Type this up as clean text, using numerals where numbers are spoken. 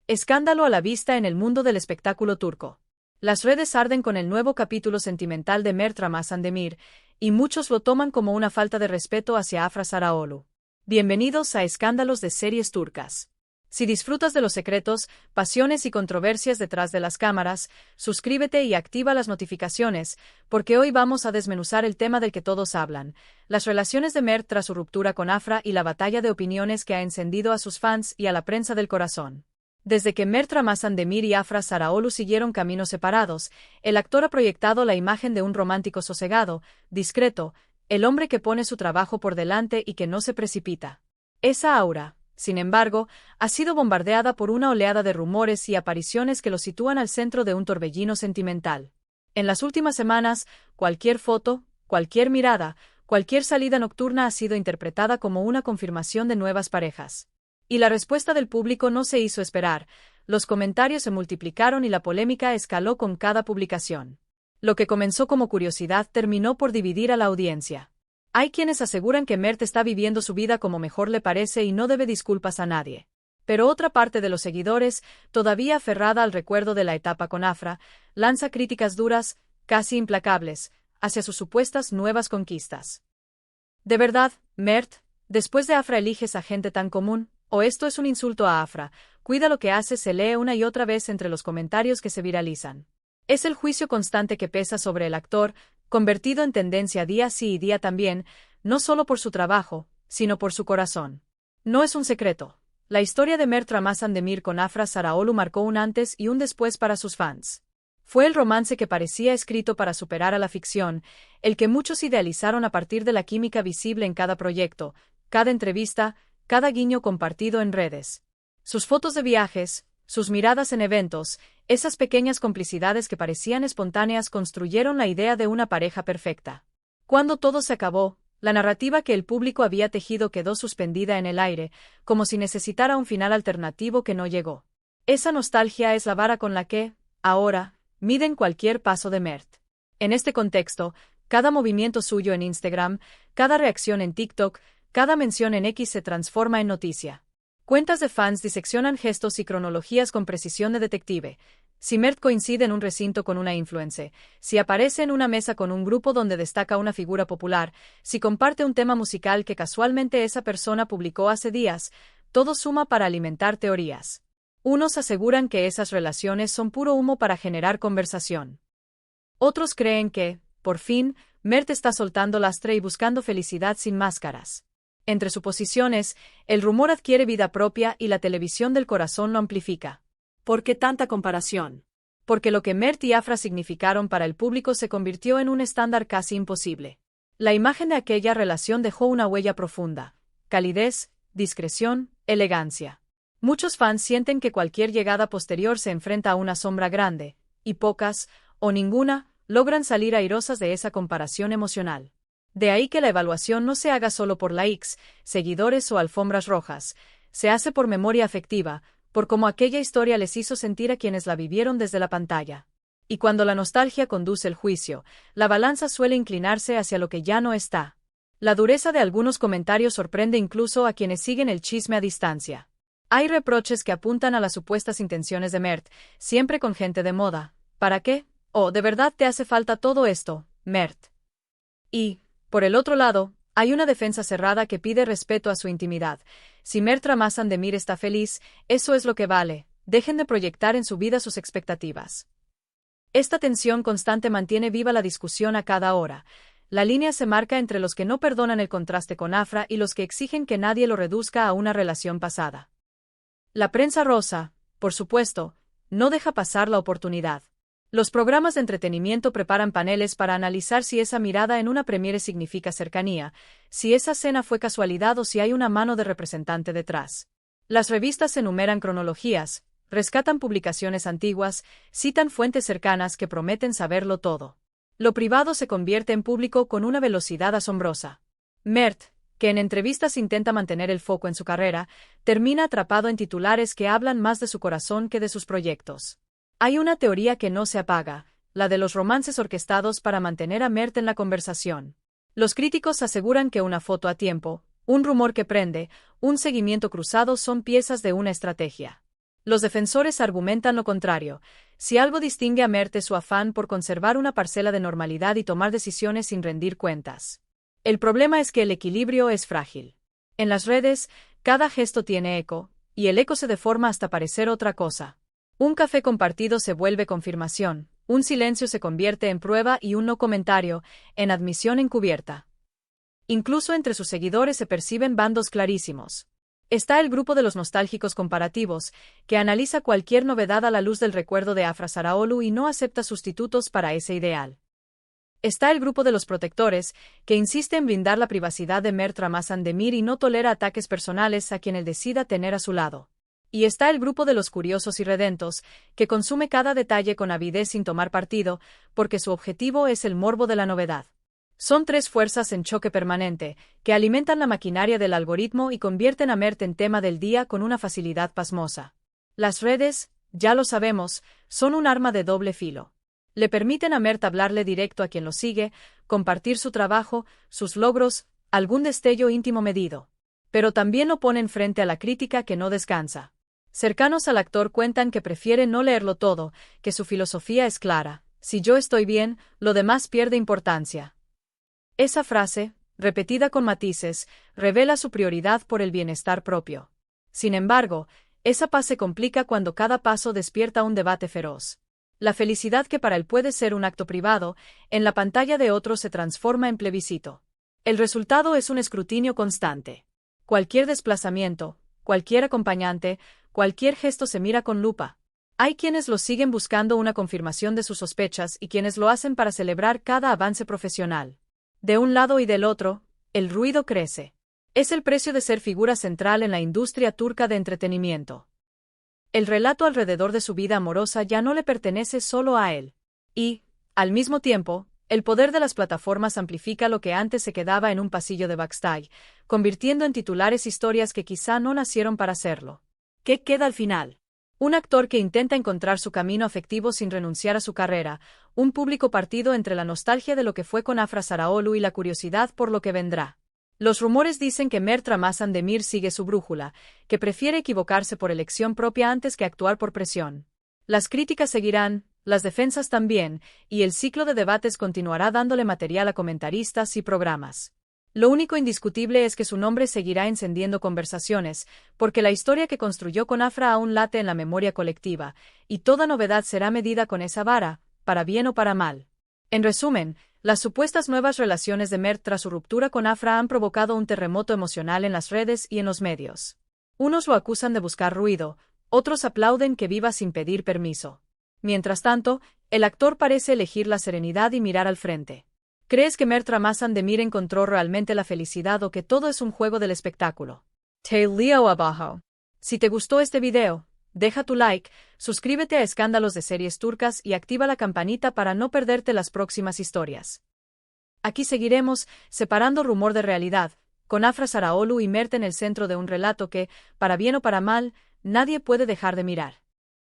Escándalo a la vista en el mundo del espectáculo turco. Las redes arden con el nuevo capítulo sentimental de Mert Ramazan-Demir, y muchos lo toman como una falta de respeto hacia Afra Sarıoğlu. Bienvenidos a Escándalos de Series Turcas. Si disfrutas de los secretos, pasiones y controversias detrás de las cámaras, suscríbete y activa las notificaciones, porque hoy vamos a desmenuzar el tema del que todos hablan, las relaciones de Mert tras su ruptura con Afra y la batalla de opiniones que ha encendido a sus fans y a la prensa del corazón. Desde que Mert Ramazan-Demir y Afra Sarıoğlu siguieron caminos separados, el actor ha proyectado la imagen de un romántico sosegado, discreto, el hombre que pone su trabajo por delante y que no se precipita. Esa aura, sin embargo, ha sido bombardeada por una oleada de rumores y apariciones que lo sitúan al centro de un torbellino sentimental. En las últimas semanas, cualquier foto, cualquier mirada, cualquier salida nocturna ha sido interpretada como una confirmación de nuevas parejas. Y la respuesta del público no se hizo esperar, los comentarios se multiplicaron y la polémica escaló con cada publicación. Lo que comenzó como curiosidad terminó por dividir a la audiencia. Hay quienes aseguran que Mert está viviendo su vida como mejor le parece y no debe disculpas a nadie. Pero otra parte de los seguidores, todavía aferrada al recuerdo de la etapa con Afra, lanza críticas duras, casi implacables, hacia sus supuestas nuevas conquistas. ¿De verdad, Mert, después de Afra eliges a gente tan común? ¿O esto es un insulto a Afra? Cuida lo que hace, se lee una y otra vez entre los comentarios que se viralizan. Es el juicio constante que pesa sobre el actor, convertido en tendencia día sí y día también, no solo por su trabajo, sino por su corazón. No es un secreto. La historia de Mert Ramazan-Demir con Afra Sarıoğlu marcó un antes y un después para sus fans. Fue el romance que parecía escrito para superar a la ficción, el que muchos idealizaron a partir de la química visible en cada proyecto, cada entrevista, cada guiño compartido en redes. Sus fotos de viajes, sus miradas en eventos, esas pequeñas complicidades que parecían espontáneas construyeron la idea de una pareja perfecta. Cuando todo se acabó, la narrativa que el público había tejido quedó suspendida en el aire, como si necesitara un final alternativo que no llegó. Esa nostalgia es la vara con la que, ahora, miden cualquier paso de Mert. En este contexto, cada movimiento suyo en Instagram, cada reacción en TikTok, cada mención en X se transforma en noticia. Cuentas de fans diseccionan gestos y cronologías con precisión de detective. Si Mert coincide en un recinto con una influencer, si aparece en una mesa con un grupo donde destaca una figura popular, si comparte un tema musical que casualmente esa persona publicó hace días, todo suma para alimentar teorías. Unos aseguran que esas relaciones son puro humo para generar conversación. Otros creen que, por fin, Mert está soltando lastre y buscando felicidad sin máscaras. Entre suposiciones, el rumor adquiere vida propia y la televisión del corazón lo amplifica. ¿Por qué tanta comparación? Porque lo que Mert y Afra significaron para el público se convirtió en un estándar casi imposible. La imagen de aquella relación dejó una huella profunda: calidez, discreción, elegancia. Muchos fans sienten que cualquier llegada posterior se enfrenta a una sombra grande, y pocas, o ninguna, logran salir airosas de esa comparación emocional. De ahí que la evaluación no se haga solo por likes, seguidores o alfombras rojas, se hace por memoria afectiva, por cómo aquella historia les hizo sentir a quienes la vivieron desde la pantalla. Y cuando la nostalgia conduce el juicio, la balanza suele inclinarse hacia lo que ya no está. La dureza de algunos comentarios sorprende incluso a quienes siguen el chisme a distancia. Hay reproches que apuntan a las supuestas intenciones de Mert, siempre con gente de moda. ¿Para qué? ¿O de verdad te hace falta todo esto, Mert? Y, por el otro lado, hay una defensa cerrada que pide respeto a su intimidad. Si Mert Ramazan-Demir está feliz, eso es lo que vale. Dejen de proyectar en su vida sus expectativas. Esta tensión constante mantiene viva la discusión a cada hora. La línea se marca entre los que no perdonan el contraste con Afra y los que exigen que nadie lo reduzca a una relación pasada. La prensa rosa, por supuesto, no deja pasar la oportunidad. Los programas de entretenimiento preparan paneles para analizar si esa mirada en una premiere significa cercanía, si esa cena fue casualidad o si hay una mano de representante detrás. Las revistas enumeran cronologías, rescatan publicaciones antiguas, citan fuentes cercanas que prometen saberlo todo. Lo privado se convierte en público con una velocidad asombrosa. Mert, que en entrevistas intenta mantener el foco en su carrera, termina atrapado en titulares que hablan más de su corazón que de sus proyectos. Hay una teoría que no se apaga, la de los romances orquestados para mantener a Mert en la conversación. Los críticos aseguran que una foto a tiempo, un rumor que prende, un seguimiento cruzado son piezas de una estrategia. Los defensores argumentan lo contrario. Si algo distingue a Mert es su afán por conservar una parcela de normalidad y tomar decisiones sin rendir cuentas. El problema es que el equilibrio es frágil. En las redes, cada gesto tiene eco, y el eco se deforma hasta parecer otra cosa. Un café compartido se vuelve confirmación, un silencio se convierte en prueba y un no comentario, en admisión encubierta. Incluso entre sus seguidores se perciben bandos clarísimos. Está el grupo de los nostálgicos comparativos, que analiza cualquier novedad a la luz del recuerdo de Afra Saraolu y no acepta sustitutos para ese ideal. Está el grupo de los protectores, que insiste en blindar la privacidad de Mert Ramazan Demir y no tolera ataques personales a quien él decida tener a su lado. Y está el grupo de los curiosos y redentos, que consume cada detalle con avidez sin tomar partido, porque su objetivo es el morbo de la novedad. Son tres fuerzas en choque permanente, que alimentan la maquinaria del algoritmo y convierten a Mert en tema del día con una facilidad pasmosa. Las redes, ya lo sabemos, son un arma de doble filo. Le permiten a Mert hablarle directo a quien lo sigue, compartir su trabajo, sus logros, algún destello íntimo medido. Pero también lo ponen frente a la crítica que no descansa. Cercanos al actor cuentan que prefiere no leerlo todo, que su filosofía es clara: si yo estoy bien, lo demás pierde importancia. Esa frase, repetida con matices, revela su prioridad por el bienestar propio. Sin embargo, esa paz se complica cuando cada paso despierta un debate feroz. La felicidad que para él puede ser un acto privado, en la pantalla de otros se transforma en plebiscito. El resultado es un escrutinio constante. Cualquier desplazamiento, cualquier acompañante, cualquier gesto se mira con lupa. Hay quienes lo siguen buscando una confirmación de sus sospechas y quienes lo hacen para celebrar cada avance profesional. De un lado y del otro, el ruido crece. Es el precio de ser figura central en la industria turca de entretenimiento. El relato alrededor de su vida amorosa ya no le pertenece solo a él. Y, al mismo tiempo, el poder de las plataformas amplifica lo que antes se quedaba en un pasillo de backstage, convirtiendo en titulares historias que quizá no nacieron para serlo. ¿Qué queda al final? Un actor que intenta encontrar su camino afectivo sin renunciar a su carrera, un público partido entre la nostalgia de lo que fue con Afra Saraolu y la curiosidad por lo que vendrá. Los rumores dicen que Mert Ramazan Demir sigue su brújula, que prefiere equivocarse por elección propia antes que actuar por presión. Las críticas seguirán, las defensas también, y el ciclo de debates continuará dándole material a comentaristas y programas. Lo único indiscutible es que su nombre seguirá encendiendo conversaciones, porque la historia que construyó con Afra aún late en la memoria colectiva, y toda novedad será medida con esa vara, para bien o para mal. En resumen, las supuestas nuevas relaciones de Mert tras su ruptura con Afra han provocado un terremoto emocional en las redes y en los medios. Unos lo acusan de buscar ruido, otros aplauden que viva sin pedir permiso. Mientras tanto, el actor parece elegir la serenidad y mirar al frente. ¿Crees que Mert Ramazan Demir encontró realmente la felicidad o que todo es un juego del espectáculo? Te leo abajo. Si te gustó este video, deja tu like, suscríbete a Escándalos de Series Turcas y activa la campanita para no perderte las próximas historias. Aquí seguiremos, separando rumor de realidad, con Afra Saraolu y Mert en el centro de un relato que, para bien o para mal, nadie puede dejar de mirar.